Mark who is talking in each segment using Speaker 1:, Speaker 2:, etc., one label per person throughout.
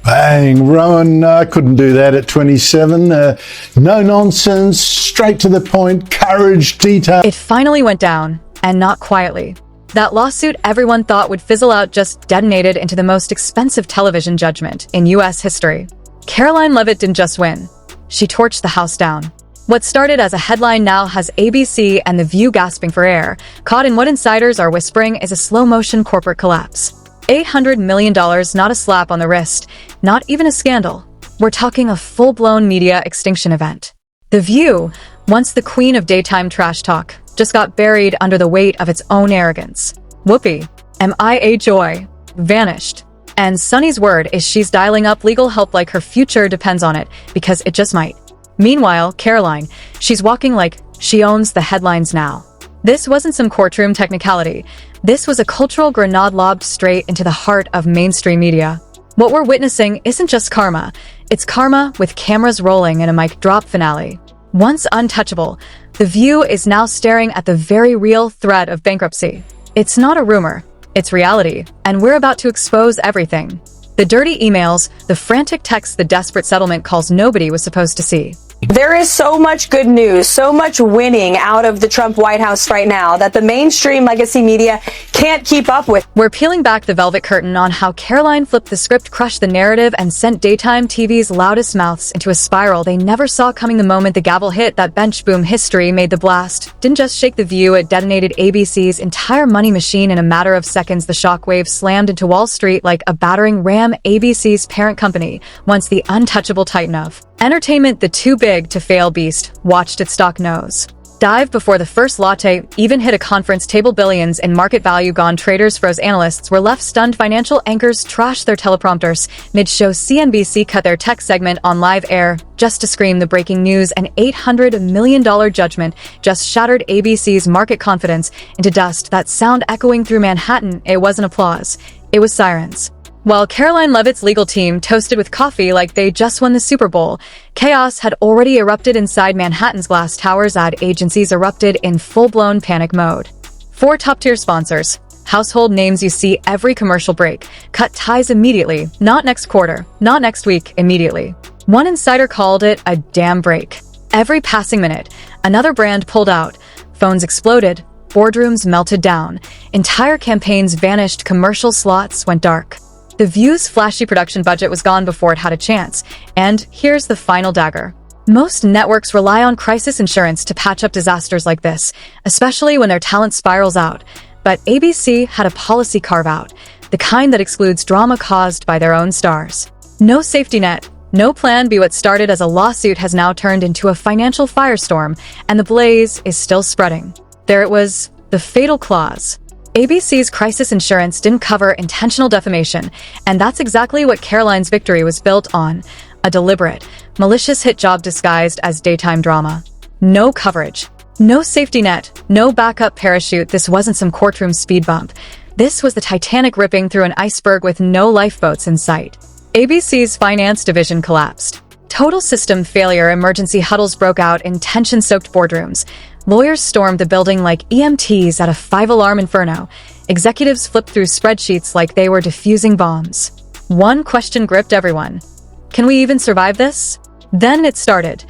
Speaker 1: Bang, Rowan, I couldn't do that at 27. No nonsense, straight to the point, courage, detail.
Speaker 2: It finally went down, and not quietly. That lawsuit everyone thought would fizzle out just detonated into the most expensive television judgment in U.S. history. Karoline Leavitt didn't just win. She torched the house down. What started as a headline now has ABC and The View gasping for air, caught in what insiders are whispering is a slow-motion corporate collapse. $800 million, not a slap on the wrist, not even a scandal. We're talking a full-blown media extinction event. The View, once the queen of daytime trash talk, just got buried under the weight of its own arrogance. Whoopi, M.I.A. Joy, vanished. And Sunny's word is she's dialing up legal help like her future depends on it, because it just might. Meanwhile, Karoline, she's walking like she owns the headlines now. This wasn't some courtroom technicality. This was a cultural grenade lobbed straight into the heart of mainstream media. What we're witnessing isn't just karma. It's karma with cameras rolling in a mic drop finale. Once untouchable, The View is now staring at the very real threat of bankruptcy. It's not a rumor. It's reality. And we're about to expose everything. The dirty emails, the frantic texts, the desperate settlement calls nobody was supposed to see.
Speaker 3: There is so much good news, so much winning out of the Trump White House right now that the mainstream legacy media can't keep up with.
Speaker 2: We're peeling back the velvet curtain on how Karoline flipped the script, crushed the narrative, and sent daytime TV's loudest mouths into a spiral they never saw coming. The moment the gavel hit, that bench boom history made. The blast didn't just shake The View, it detonated ABC's entire money machine in a matter of seconds. The shockwave slammed into Wall Street like a battering ram. ABC's parent company, once the untouchable titan of entertainment, the too-big-to-fail beast, watched its stock nose dive before the first latte even hit a conference table. Billions in market value gone. Traders froze. Analysts were left stunned. Financial anchors trashed their teleprompters. Mid-show, CNBC cut their tech segment on live air just to scream the breaking news. An $800 million judgment just shattered ABC's market confidence into dust. That sound echoing through Manhattan, it wasn't applause, it was sirens. While Karoline Leavitt's legal team toasted with coffee like they just won the Super Bowl, chaos had already erupted inside Manhattan's glass towers. Ad agencies erupted in full-blown panic mode. 4 top-tier sponsors, household names you see every commercial break, cut ties immediately. Not next quarter, not next week, immediately. One insider called it a damn break. Every passing minute, another brand pulled out. Phones exploded. Boardrooms melted down. Entire campaigns vanished. Commercial slots went dark. The View's flashy production budget was gone before it had a chance. And here's the final dagger. Most networks rely on crisis insurance to patch up disasters like this, especially when their talent spirals out. But ABC had a policy carve-out, the kind that excludes drama caused by their own stars. No safety net, no plan B. What started as a lawsuit has now turned into a financial firestorm, and the blaze is still spreading. There it was, the fatal clause. ABC's crisis insurance didn't cover intentional defamation, and that's exactly what Karoline's victory was built on. A deliberate, malicious hit job disguised as daytime drama. No coverage. No safety net. No backup parachute. This wasn't some courtroom speed bump. This was the Titanic ripping through an iceberg with no lifeboats in sight. ABC's finance division collapsed. Total system failure. Emergency huddles broke out in tension-soaked boardrooms. Lawyers stormed the building like EMTs at a 5-alarm inferno. Executives flipped through spreadsheets like they were defusing bombs. One question gripped everyone. Can we even survive this? Then it started.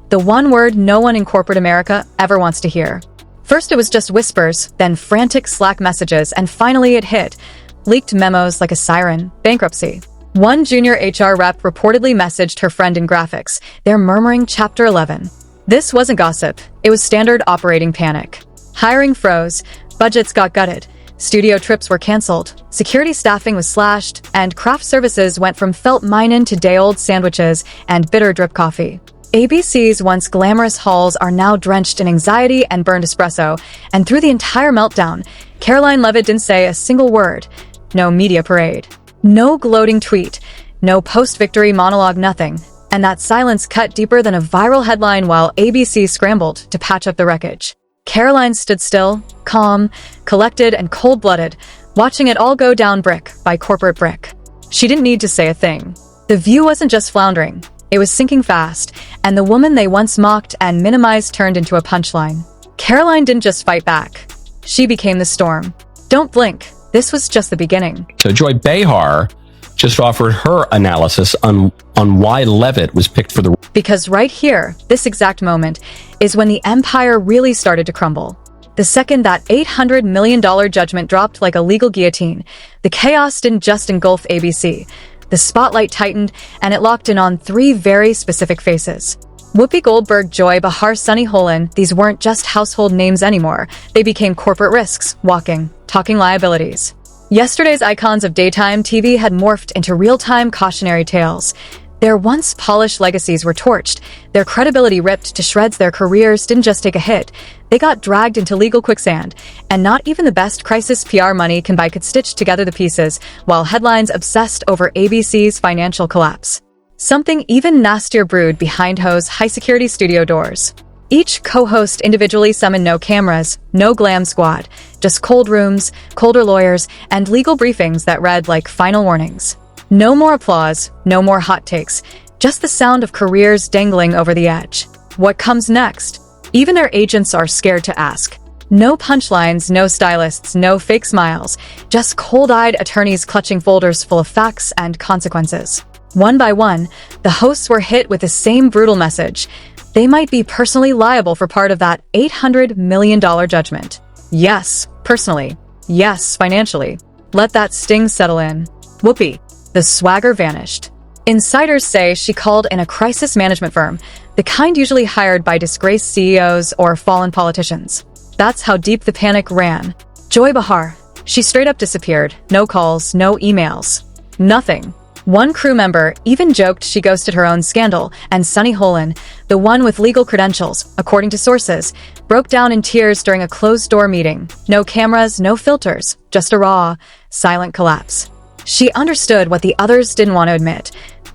Speaker 2: The one word no one in corporate America ever wants to hear. First it was just whispers, then frantic Slack messages, and finally it hit. Leaked memos like a siren. Bankruptcy. One junior HR rep reportedly messaged her friend in graphics. They're murmuring Chapter 11. This wasn't gossip. It was standard operating panic. Hiring froze. Budgets got gutted. Studio trips were canceled. Security staffing was slashed. And craft services went from felt minin to day-old sandwiches and bitter drip coffee. ABC's once glamorous halls are now drenched in anxiety and burned espresso. And through the entire meltdown, Karoline Leavitt didn't say a single word. No media parade. No gloating tweet. No post-victory monologue, nothing. And that silence cut deeper than a viral headline while ABC scrambled to patch up the wreckage. Karoline stood still, calm, collected, and cold-blooded, watching it all go down brick by corporate brick. She didn't need to say a thing. The View wasn't just floundering. It was sinking fast, and the woman they once mocked and minimized turned into a punchline. Karoline didn't just fight back. She became the storm. Don't blink. This was just the beginning.
Speaker 4: So Joy Behar just offered her analysis on why Leavitt was picked for the...
Speaker 2: Because right here, this exact moment, is when the empire really started to crumble. The second that $800 million judgment dropped like a legal guillotine, the chaos didn't just engulf ABC. The spotlight tightened, and it locked in on three very specific faces. Whoopi Goldberg, Joy Behar, Sunny Holland, these weren't just household names anymore. They became corporate risks, walking, talking liabilities. Yesterday's icons of daytime TV had morphed into real-time cautionary tales. Their once polished legacies were torched, their credibility ripped to shreds, their careers didn't just take a hit. They got dragged into legal quicksand, and not even the best crisis PR money could stitch together the pieces, while headlines obsessed over ABC's financial collapse. Something even nastier brewed behind Ho's high-security studio doors. Each co-host individually summoned no cameras, no glam squad, just cold rooms, colder lawyers, and legal briefings that read like final warnings. No more applause, no more hot takes, just the sound of careers dangling over the edge. What comes next? Even their agents are scared to ask. No punchlines, no stylists, no fake smiles, just cold-eyed attorneys clutching folders full of facts and consequences. One by one, the hosts were hit with the same brutal message. They might be personally liable for part of that $800 million judgment. Yes, personally. Yes, financially. Let that sting settle in. Whoopi. The swagger vanished. Insiders say she called in a crisis management firm, the kind usually hired by disgraced CEOs or fallen politicians. That's how deep the panic ran. Joy Behar. She straight up disappeared. No calls, no emails. Nothing. One crew member even joked she ghosted her own scandal, and Sunny Holland, the one with legal credentials, according to sources, broke down in tears during a closed-door meeting. No cameras, no filters, just a raw, silent collapse. She understood what the others didn't want to admit.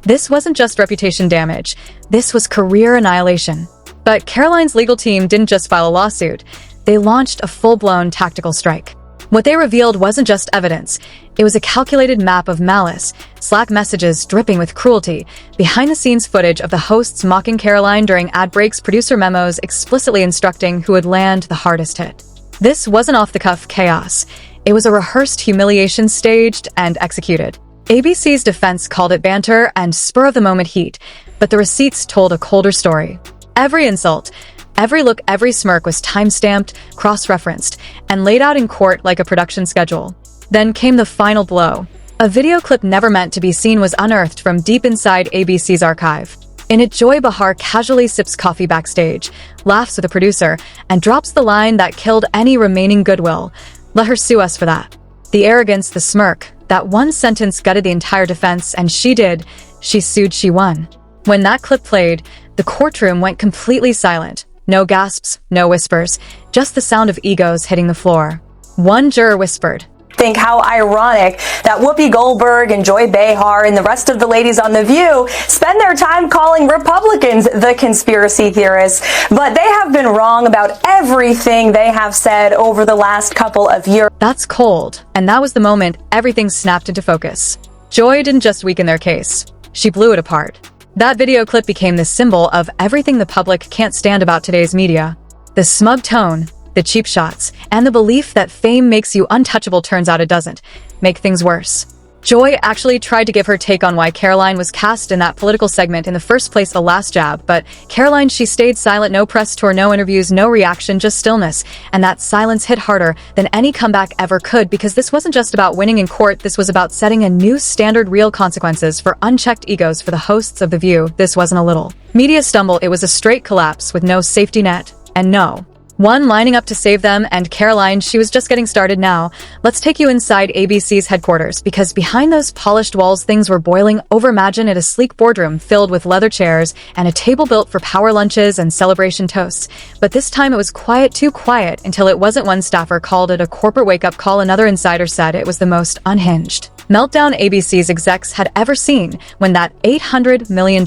Speaker 2: This wasn't just reputation damage. This was career annihilation. But Karoline's legal team didn't just file a lawsuit. They launched a full-blown tactical strike. What they revealed wasn't just evidence. It was a calculated map of malice, Slack messages dripping with cruelty, behind-the-scenes footage of the hosts mocking Karoline during ad breaks, producer memos explicitly instructing who would land the hardest hit. This wasn't off-the-cuff chaos. It was a rehearsed humiliation staged and executed. ABC's defense called it banter and spur-of-the-moment heat, but the receipts told a colder story. Every insult, every look, every smirk was time-stamped, cross-referenced, and laid out in court like a production schedule. Then came the final blow. A video clip never meant to be seen was unearthed from deep inside ABC's archive. In it, Joy Behar casually sips coffee backstage, laughs with a producer, and drops the line that killed any remaining goodwill. Let her sue us for that. The arrogance, the smirk, that one sentence gutted the entire defense, and she did. She sued, she won. When that clip played, the courtroom went completely silent. No gasps, no whispers, just the sound of egos hitting the floor. One juror whispered,
Speaker 3: Think how ironic that Whoopi Goldberg and Joy Behar and the rest of the ladies on The View spend their time calling Republicans the conspiracy theorists, but they have been wrong about everything they have said over the last couple of years.
Speaker 2: That's cold, and that was the moment everything snapped into focus. Joy didn't just weaken their case, she blew it apart. That video clip became the symbol of everything the public can't stand about today's media. The smug tone, the cheap shots, and the belief that fame makes you untouchable turns out it doesn't. Make things worse. Joy actually tried to give her take on why Karoline was cast in that political segment in the first place, the last jab, but Karoline, she stayed silent, no press tour, no interviews, no reaction, just stillness. And that silence hit harder than any comeback ever could, because this wasn't just about winning in court, this was about setting a new standard, real consequences for unchecked egos for the hosts of The View. This wasn't a little media stumble, it was a straight collapse with no safety net, and no one lining up to save them. And Karoline, she was just getting started now. Let's take you inside ABC's headquarters, because behind those polished walls, things were boiling over. Imagine it, a sleek boardroom filled with leather chairs and a table built for power lunches and celebration toasts. But this time it was quiet, too quiet, until it wasn't. One staffer called it a corporate wake-up call. Another insider said it was the most unhinged meltdown ABC's execs had ever seen when that $800 million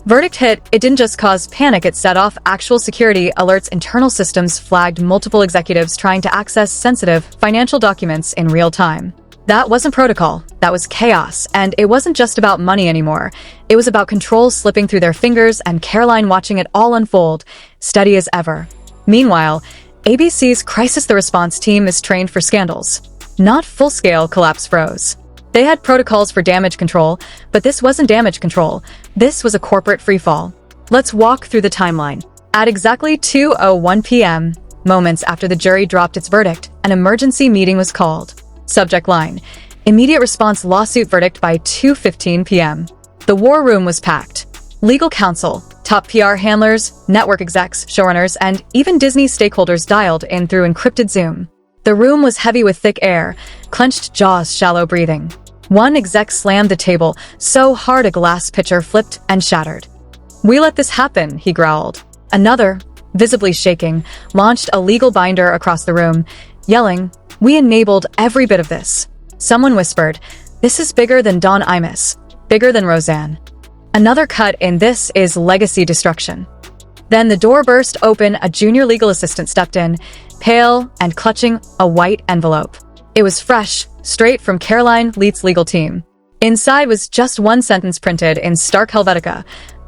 Speaker 2: verdict hit. It didn't just cause panic, it set off actual security alerts. Internal systems flagged multiple executives trying to access sensitive financial documents in real time. That wasn't protocol, that was chaos, and it wasn't just about money anymore. It was about control slipping through their fingers, and Karoline watching it all unfold, steady as ever. Meanwhile, ABC's crisis the response team is trained for scandals, not full-scale collapse. Froze. They had protocols for damage control, but this wasn't damage control. This was a corporate freefall. Let's walk through the timeline. At exactly 2:01 p.m., moments after the jury dropped its verdict, an emergency meeting was called. Subject line: immediate response lawsuit verdict by 2:15 p.m. The war room was packed. Legal counsel, top PR handlers, network execs, showrunners, and even Disney stakeholders dialed in through encrypted Zoom. The room was heavy with thick air, clenched jaws, shallow breathing. One exec slammed the table so hard a glass pitcher flipped and shattered. "We let this happen," he growled. Another, visibly shaking, launched a legal binder across the room, yelling, "We enabled every bit of this." Someone whispered, "This is bigger than Don Imus, bigger than Roseanne." Another cut in "This is legacy destruction." Then the door burst open, a junior legal assistant stepped in, pale and clutching a white envelope. It was fresh, straight from Karoline Leavitt's legal team. Inside was just one sentence printed in stark Helvetica: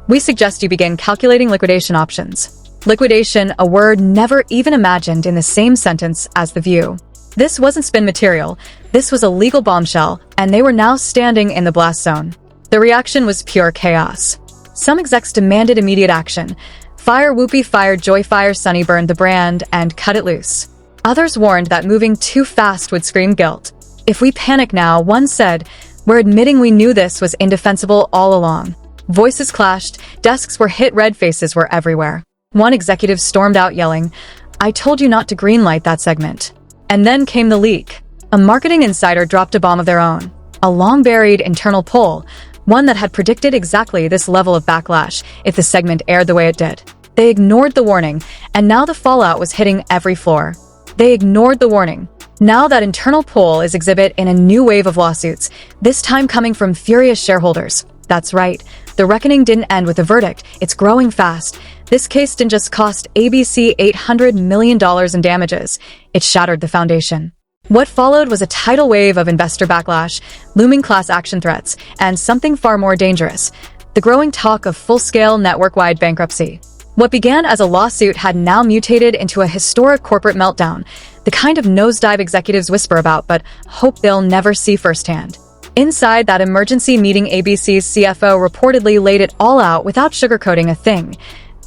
Speaker 2: "We suggest you begin calculating liquidation options." Liquidation, a word never even imagined in the same sentence as The View. This wasn't spin material, this was a legal bombshell, and they were now standing in the blast zone. The reaction was pure chaos. Some execs demanded immediate action. Fire Whoopi, fire Joy, fire Sunny, burn the brand, and cut it loose. Others warned that moving too fast would scream guilt. "If we panic now," one said, "we're admitting we knew this was indefensible all along." Voices clashed, desks were hit, red faces were everywhere. One executive stormed out yelling, "I told you not to greenlight that segment." And then came the leak. A marketing insider dropped a bomb of their own. A long-buried internal poll, one that had predicted exactly this level of backlash if the segment aired the way it did. They ignored the warning, and now the fallout was hitting every floor. They ignored the warning. Now that internal poll is exhibit in a new wave of lawsuits, this time coming from furious shareholders. That's right, the reckoning didn't end with a verdict, it's growing fast. This case didn't just cost ABC $800 million in damages, it shattered the foundation. What followed was a tidal wave of investor backlash, looming class action threats, and something far more dangerous: the growing talk of full-scale network-wide bankruptcy. What began as a lawsuit had now mutated into a historic corporate meltdown, the kind of nosedive executives whisper about but hope they'll never see firsthand. Inside that emergency meeting, ABC's CFO reportedly laid it all out without sugarcoating a thing: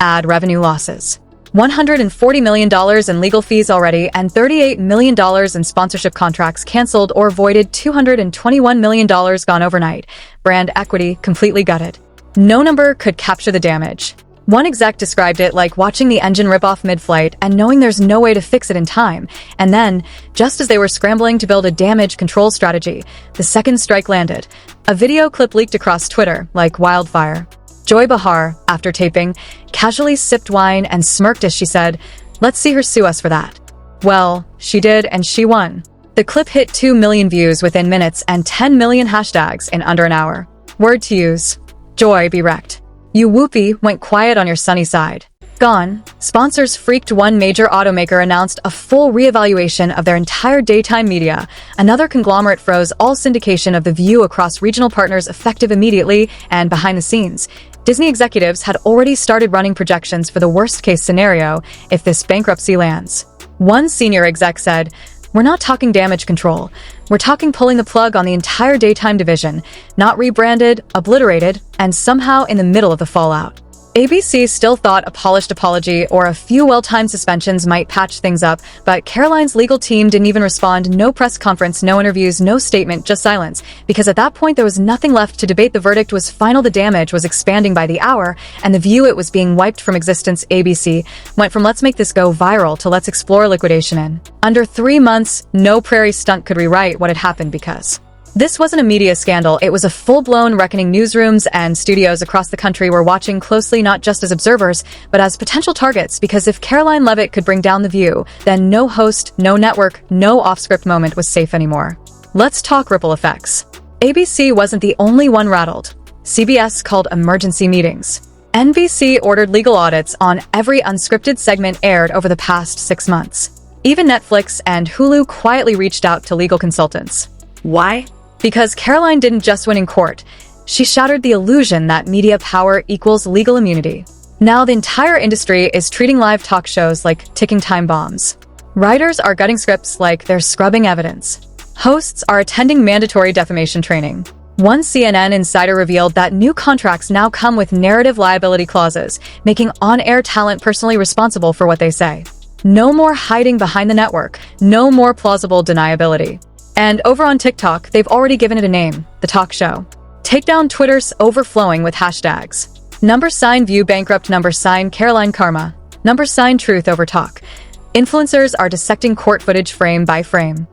Speaker 2: ad revenue losses. $140 million in legal fees already, and $38 million in sponsorship contracts canceled or voided, $221 million gone overnight. Brand equity completely gutted. No number could capture the damage. One exec described it like watching the engine rip off mid-flight and knowing there's no way to fix it in time. And then, just as they were scrambling to build a damage control strategy, the second strike landed. A video clip leaked across Twitter like wildfire. Joy Behar, after taping, casually sipped wine and smirked as she said, "Let's see her sue us for that." Well, she did, and she won. The clip hit 2 million views within minutes and 10 million hashtags in under an hour. Word to use: Joy be wrecked. You Whoopi went quiet on your sunny side. Gone. Sponsors freaked. One major automaker announced a full reevaluation of their entire daytime media. Another conglomerate froze all syndication of The View across regional partners effective immediately, and behind the scenes, Disney executives had already started running projections for the worst-case scenario if this bankruptcy lands. One senior exec said, "We're not talking damage control. We're talking pulling the plug on the entire daytime division, not rebranded, obliterated, and somehow in the middle of the fallout." ABC still thought a polished apology or a few well-timed suspensions might patch things up, but Karoline's legal team didn't even respond. No press conference, no interviews, no statement, just silence. Because at that point there was nothing left to debate. The verdict was final, the damage was expanding by the hour, and The View, it was being wiped from existence. ABC went from "let's make this go viral" to "let's explore liquidation" in under 3 months. No prairie stunt could rewrite what had happened, because this wasn't a media scandal, it was a full-blown reckoning. Newsrooms and studios across the country were watching closely, not just as observers, but as potential targets, because if Karoline Leavitt could bring down The View, then no host, no network, no off-script moment was safe anymore. Let's talk ripple effects. ABC wasn't the only one rattled. CBS called emergency meetings. NBC ordered legal audits on every unscripted segment aired over the past 6 months. Even Netflix and Hulu quietly reached out to legal consultants. Why? Because Karoline didn't just win in court, she shattered the illusion that media power equals legal immunity. Now the entire industry is treating live talk shows like ticking time bombs. Writers are gutting scripts like they're scrubbing evidence. Hosts are attending mandatory defamation training. One CNN insider revealed that new contracts now come with narrative liability clauses, making on-air talent personally responsible for what they say. No more hiding behind the network, no more plausible deniability. And over on TikTok, they've already given it a name, The Talk Show. Take down Twitter's overflowing with hashtags. #view bankrupt #Caroline Karma. #truth over talk. Influencers are dissecting court footage frame by frame.